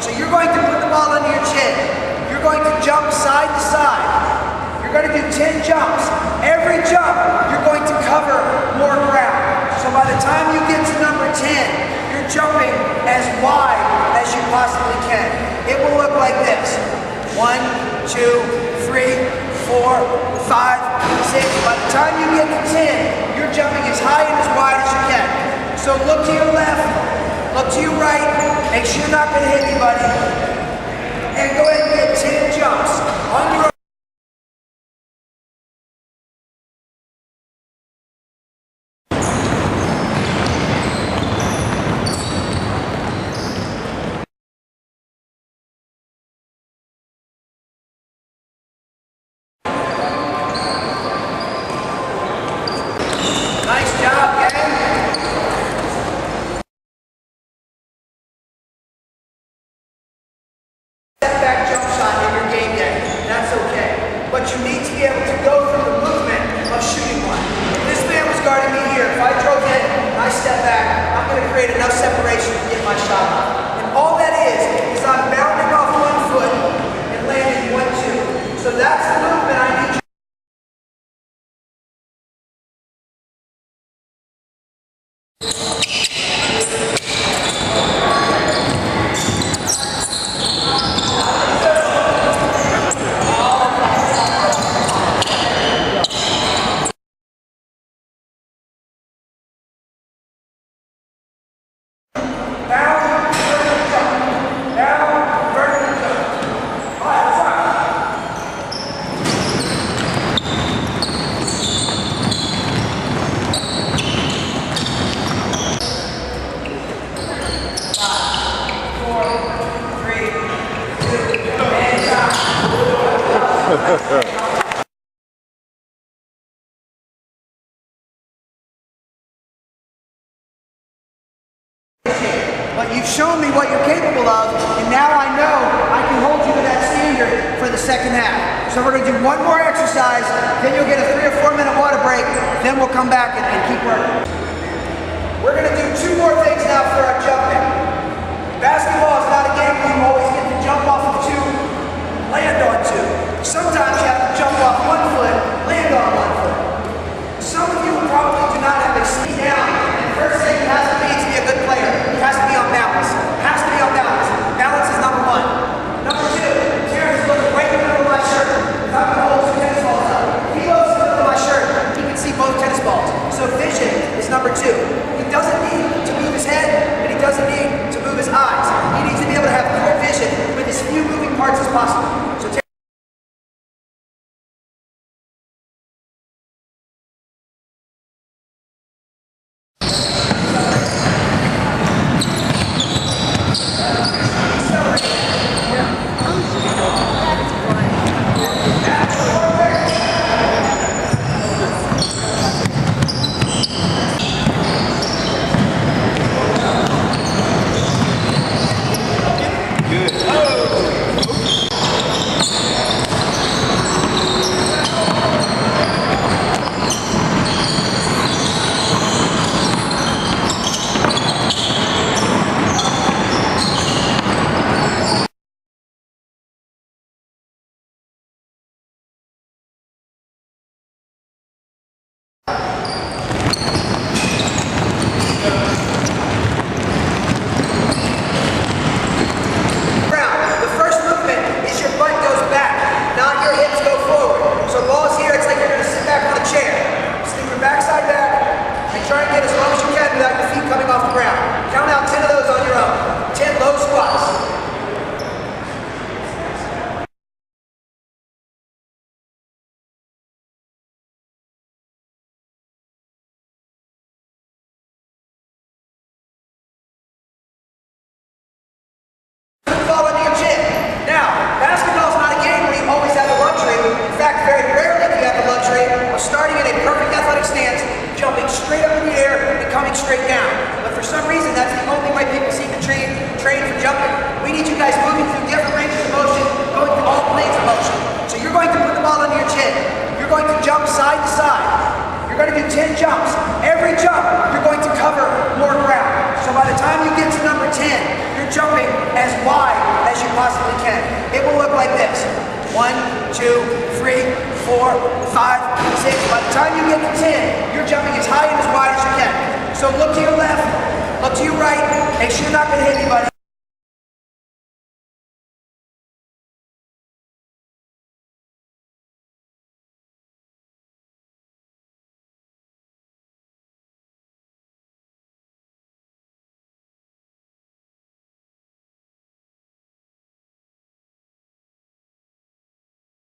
So you're going to put the ball under your chin. You're going to jump side to side. You're going to do 10 jumps. Every jump, you're going to cover more ground. So by the time you get to number 10, you're jumping as wide as you possibly can. It will look like this. 1, 2, 3, 4, 5, 6. By the time you get to 10, you're jumping as high and as wide as you can. So look to your left, look to your right, make sure you're not going to hit anybody, and go ahead and get 10 jumps on your own. Nice job, gang. Step back jump shot in your game day. That's okay. But you need to be able to go through the movement of shooting one. If this man was guarding me here, if I drove in and I step back, I'm going to create enough separation to get my shot off. And all that is I'm bounding off one foot and landing 1, 2. So that's the movement I need you. But you've shown me what you're capable of, and now I know I can hold you to that standard for the second half. So we're going to do one more exercise, then you'll get a 3 or 4 minute water break, then we'll come back and keep working. We're going to do 2 more things now for our jumping. Basketball is not a game where you always get to jump off of 2, land on 2. Sometimes you have to jump off 1 foot, land on 1 foot. Some of you probably do not have a seat down. And the first thing has to be a good player. It has to be on balance. It has to be on balance. Balance is number 1. Number 2, Terrence is looking right in the middle of my shirt. If I'm going to hold 2 tennis balls up, if he looks in the middle of my shirt, he can see both tennis balls. So vision is number 2. He doesn't need to move his head, and he doesn't need to move his eyes. He needs to be able to have clear vision with as few moving parts as possible. So straight down. But for some reason, that's the only way people seem to train for jumping. We need you guys moving through different ranges of motion, going through all planes of motion. So you're going to put the ball under your chin. You're going to jump side to side. You're going to do 10 jumps. Every jump, you're going to cover more ground. So by the time you get to number 10, you're jumping as wide 10. It will look like this. 1, 2, 3, 4, 5, 6. By the time you get to 10, you're jumping as high and as wide as you can. So look to your left, look to your right, make sure you're not going to hit anybody.